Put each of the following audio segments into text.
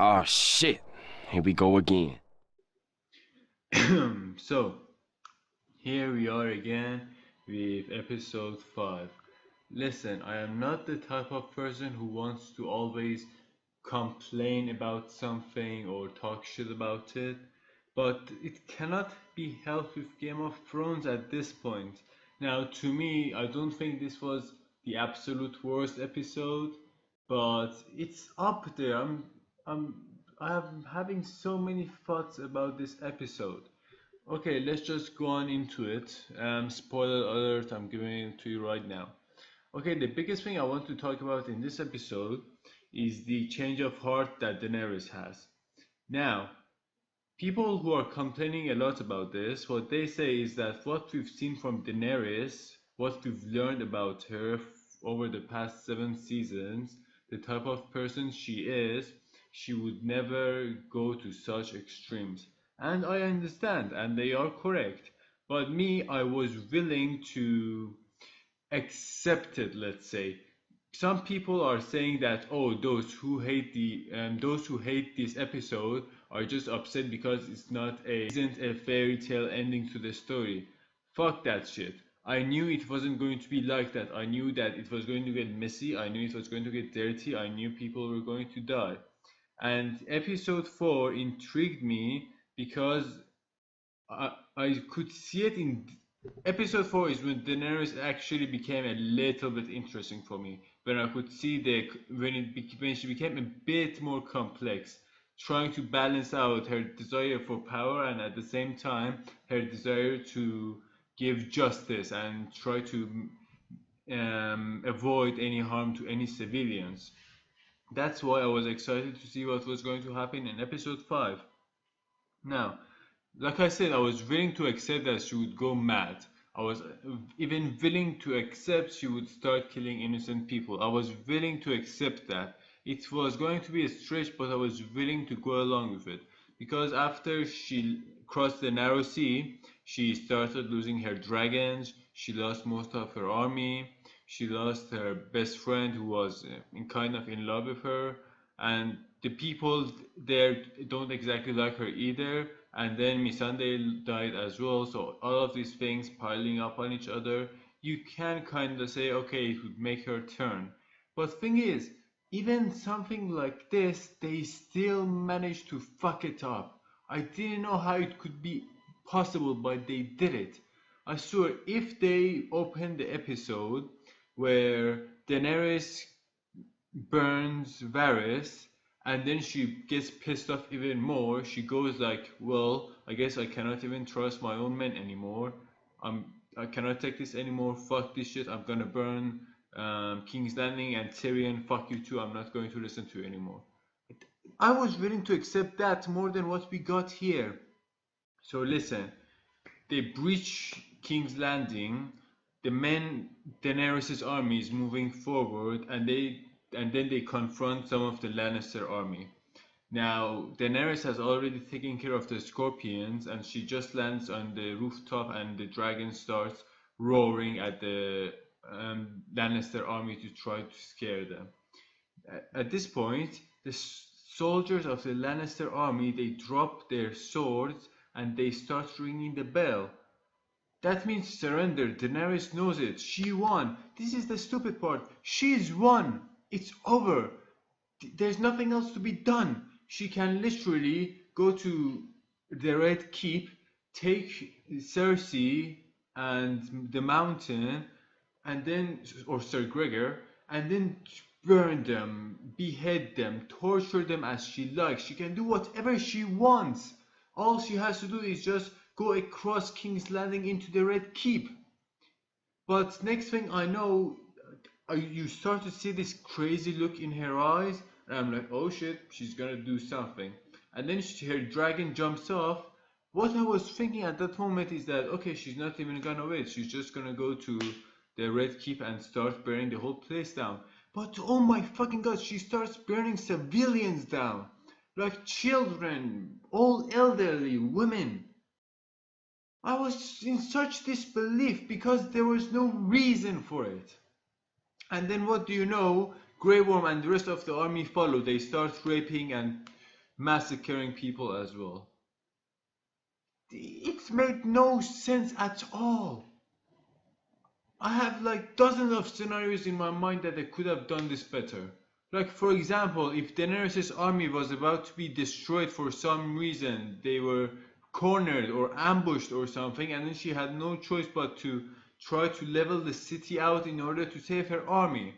Oh shit. Here we go again. So, here we are again with episode 5. Listen, I am not the type of person who wants to always complain about something or talk shit about it, but it cannot be helped with Game of Thrones at this point. Now, to me, I don't think this was the absolute worst episode, but it's up there. I'm, I'm having so many thoughts about this episode. Okay, let's just go on into it. Spoiler alert, I'm giving it to you right now. Okay, the biggest thing I want to talk about in this episode is the change of heart that Daenerys has. Now, people who are complaining a lot about this, what they say is that what we've seen from Daenerys, what we've learned about her over the past 7 seasons, the type of person she is, she would never go to such extremes. And I understand, and they are correct. But me, I was willing to accept it, let's say. Some people are saying that, oh, those who hate this episode are just upset because it's not a isn't a fairy tale ending to the story. Fuck that shit. I knew it wasn't going to be like that. I knew that it was going to get messy. I knew it was going to get dirty. I knew people were going to die. And episode 4 intrigued me because I could see it in episode 4 is when Daenerys actually became a little bit interesting for me. When I could see when she became a bit more complex, trying to balance out her desire for power and at the same time her desire to give justice and try to avoid any harm to any civilians. That's why I was excited to see what was going to happen in episode 5. Now, like I said, I was willing to accept that she would go mad. I was even willing to accept she would start killing innocent people. I was willing to accept that. It was going to be a stretch, but I was willing to go along with it. Because after she crossed the narrow sea, she started losing her dragons, she lost most of her army, she lost her best friend who was kind of in love with her, and the people there don't exactly like her either. And then Missandei died as well, so all of these things piling up on each other, you can kind of say, okay, it would make her turn. But thing is, even something like this, they still managed to fuck it up. I didn't know how it could be possible, but they did it. I swear, if they opened the episode where Daenerys burns Varys, and then she gets pissed off even more. She goes like, "Well, I guess I cannot even trust my own men anymore. I cannot take this anymore. Fuck this shit. I'm gonna burn King's Landing and Tyrion. Fuck you too. I'm not going to listen to you anymore." I was willing to accept that more than what we got here. So listen, they breach King's Landing. The men, Daenerys' army is moving forward, and then they confront some of the Lannister army. Now, Daenerys has already taken care of the scorpions, and she just lands on the rooftop, and the dragon starts roaring at the Lannister army to try to scare them. At this point, the soldiers of the Lannister army they drop their swords and they start ringing the bell. That means surrender. Daenerys knows it. She won. This is the stupid part. She's won. It's over. There's nothing else to be done. She can literally go to the Red Keep, take Cersei and the mountain, and then, or Sir Gregor, and then burn them, behead them, torture them as she likes. She can do whatever she wants. All she has to do is just go across King's Landing into the Red Keep. But next thing I know, you start to see this crazy look in her eyes, and I'm like, oh shit, she's gonna do something. And then her dragon jumps off. What I was thinking at that moment is that, okay, she's not even gonna wait, she's just gonna go to the Red Keep and start burning the whole place down. But oh my fucking god, she starts burning civilians down. Like children, old elderly, women. I was in such disbelief because there was no reason for it. And then what do you know? Grey Worm and the rest of the army follow. They start raping and massacring people as well. It made no sense at all. I have like dozens of scenarios in my mind that they could have done this better. Like for example, if Daenerys' army was about to be destroyed for some reason, they were cornered or ambushed or something, and then she had no choice but to try to level the city out in order to save her army.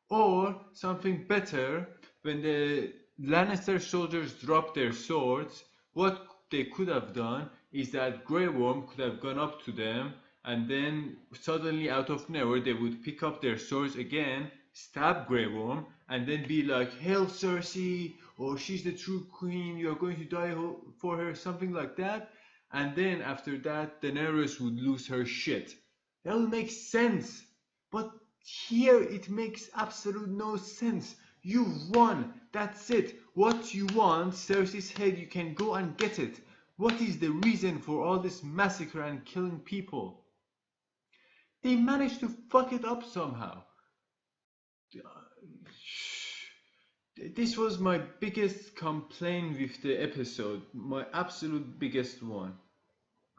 Or something better, when the Lannister soldiers dropped their swords, what they could have done is that Grey Worm could have gone up to them, and then suddenly out of nowhere they would pick up their swords again, stab Grey Worm, and then be like, "Hail Cersei," or "She's the true queen, you're going to die for her," something like that. And then after that, Daenerys would lose her shit. That would make sense. But here it makes absolute no sense. You've won. That's it. What you want, Cersei's head, you can go and get it. What is the reason for all this massacre and killing people? They managed to fuck it up somehow. This was my biggest complaint with the episode, my absolute biggest one.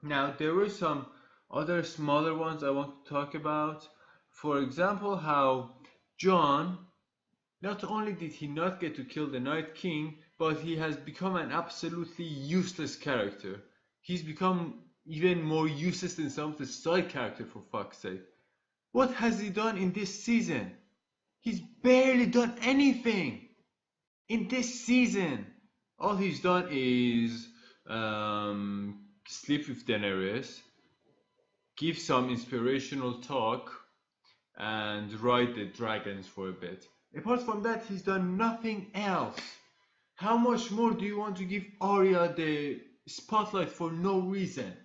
Now, there were some other smaller ones I want to talk about. For example, how Jon, not only did he not get to kill the Night King, but he has become an absolutely useless character. He's become even more useless than some of the side characters, for fuck's sake. What has he done in this season? He's barely done anything. In this season, all he's done is sleep with Daenerys, give some inspirational talk, and ride the dragons for a bit. Apart from that, he's done nothing else. How much more do you want to give Arya the spotlight for no reason?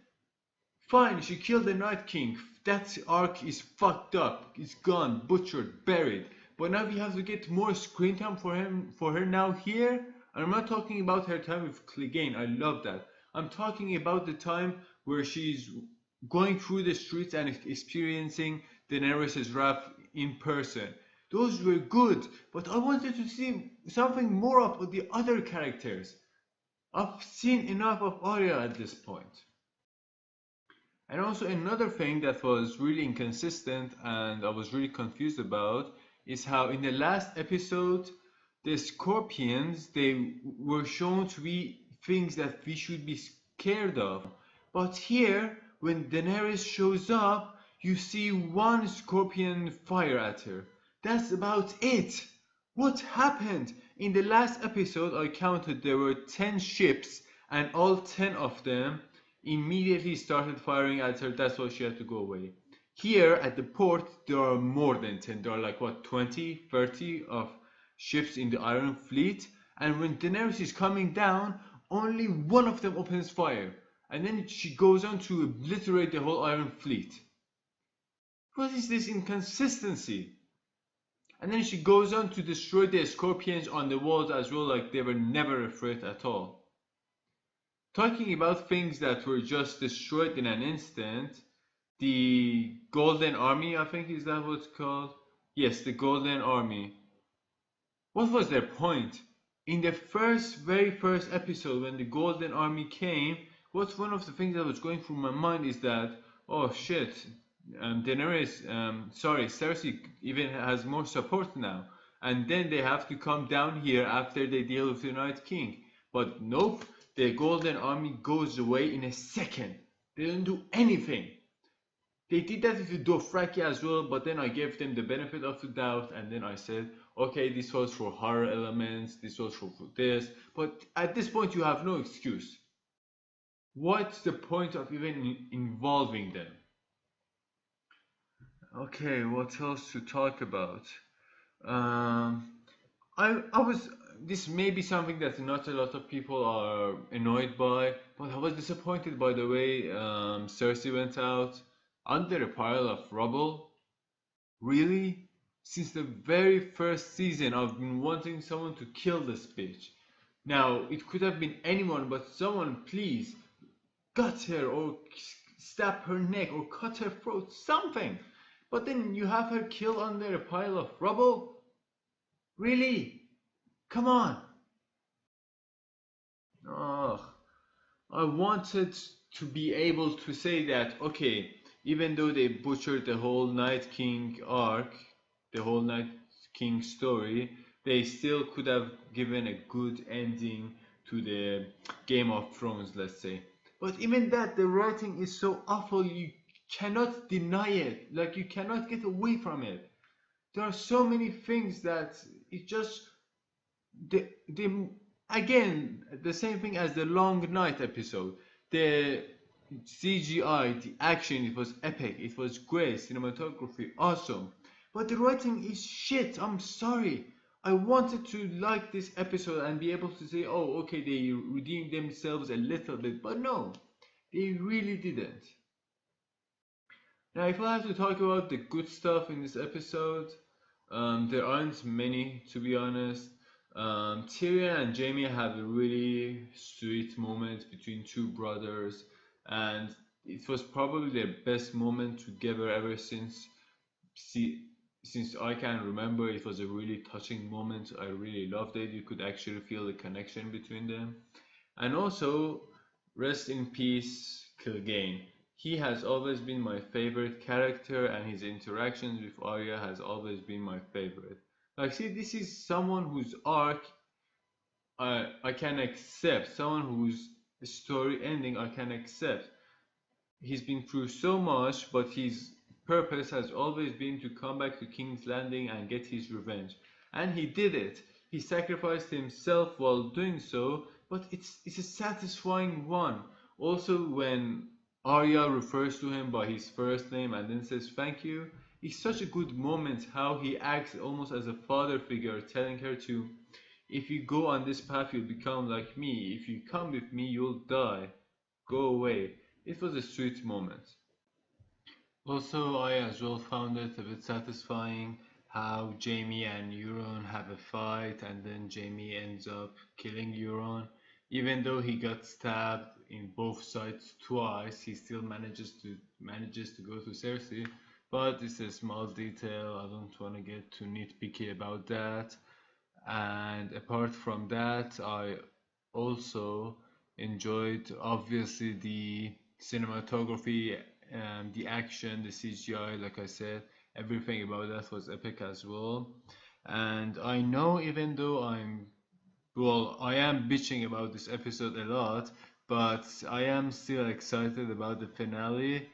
Fine, she killed the Night King. That arc is fucked up. It's gone, butchered, buried. But now we have to get more screen time for her now here. And I'm not talking about her time with Clegane. I love that. I'm talking about the time where she's going through the streets and experiencing Daenerys' wrath in person. Those were good, but I wanted to see something more of the other characters. I've seen enough of Arya at this point. And also another thing that was really inconsistent and I was really confused about is how in the last episode the scorpions, they were shown to be things that we should be scared of. But here, when Daenerys shows up, you see one scorpion fire at her. That's about it. What happened? In the last episode I counted there were 10 ships and all 10 of them immediately started firing at her. That's why she had to go away. Here at the port there are more than 10. There are like what, 20, 30 of ships in the Iron Fleet, and when Daenerys is coming down, only one of them opens fire, and then she goes on to obliterate the whole Iron Fleet. What is this inconsistency? And then she goes on to destroy the scorpions on the walls as well, like they were never a threat at all. Talking about things that were just destroyed in an instant, the Golden Army, I think is that what it's called? Yes, the Golden Army. What was their point? In the very first episode when the Golden Army came, what's one of the things that was going through my mind is that, oh shit, Cersei even has more support now. And then they have to come down here after they deal with the Night King. But nope, the Golden Army goes away in a second. They don't do anything. They did that with the Dothraki as well, but then I gave them the benefit of the doubt, and then I said, okay, this was for horror elements, this was for this, but at this point you have no excuse. What's the point of even involving them? Okay, what else to talk about? This may be something that not a lot of people are annoyed by, but I was disappointed by the way Cersei went out under a pile of rubble. Really? Since the very first season I've been wanting someone to kill this bitch. Now, it could have been anyone, but someone please gut her or stab her neck or cut her throat, something. But then you have her killed under a pile of rubble? Really? Come on. I wanted to be able to say that, okay, even though they butchered the whole Night King arc, the whole Night King story, they still could have given a good ending to the Game of Thrones, let's say. But even that, the writing is so awful, you cannot deny it. Like, you cannot get away from it. There are so many things that it just the again the same thing as the Long Night episode. The CGI, the action, it was epic. It was great. Cinematography, awesome. But the writing is shit. I'm sorry. I wanted to like this episode and be able to say, oh, okay, they redeemed themselves a little bit. But no, they really didn't. Now, if I have to talk about the good stuff in this episode, there aren't many, to be honest. Tyrion and Jaime have a really sweet moment between two brothers, and it was probably their best moment together ever see, since I can remember. It was a really touching moment. I really loved it. You could actually feel the connection between them. And also, rest in peace, Clegane. He has always been my favorite character, and his interactions with Arya has always been my favorite. Like, see, this is someone whose arc I can accept, someone whose story ending I can accept. He's been through so much, but his purpose has always been to come back to King's Landing and get his revenge. And he did it. He sacrificed himself while doing so, but it's a satisfying one. Also, when Arya refers to him by his first name and then says thank you, it's such a good moment how he acts almost as a father figure, telling her to, if you go on this path, you'll become like me. If you come with me, you'll die. Go away. It was a sweet moment. Also, I as well found it a bit satisfying how Jaime and Euron have a fight, and then Jaime ends up killing Euron. Even though he got stabbed in both sides twice, he still manages to go to Cersei. But it's a small detail. I don't want to get too nitpicky about that. And apart from that, I also enjoyed obviously the cinematography and the action, the CGI. Like I said, everything about that was epic as well. And I know, even though I am bitching about this episode a lot, but I am still excited about the finale.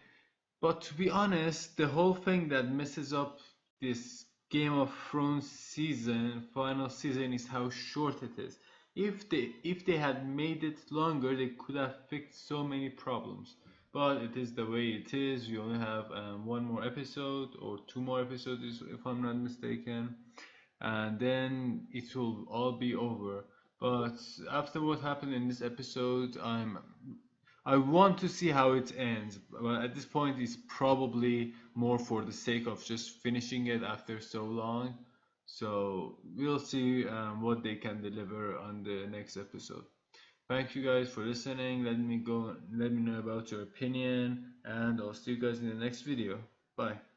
But to be honest, the whole thing that messes up this Game of Thrones final season, is how short it is. If they had made it longer, they could have fixed so many problems. But it is the way it is. We only have one more episode or two more episodes, if I'm not mistaken, and then it will all be over. But after what happened in this episode, I want to see how it ends, but at this point it's probably more for the sake of just finishing it after so long. So we'll see what they can deliver on the next episode. Thank you guys for listening. Let me know about your opinion, and I'll see you guys in the next video. Bye.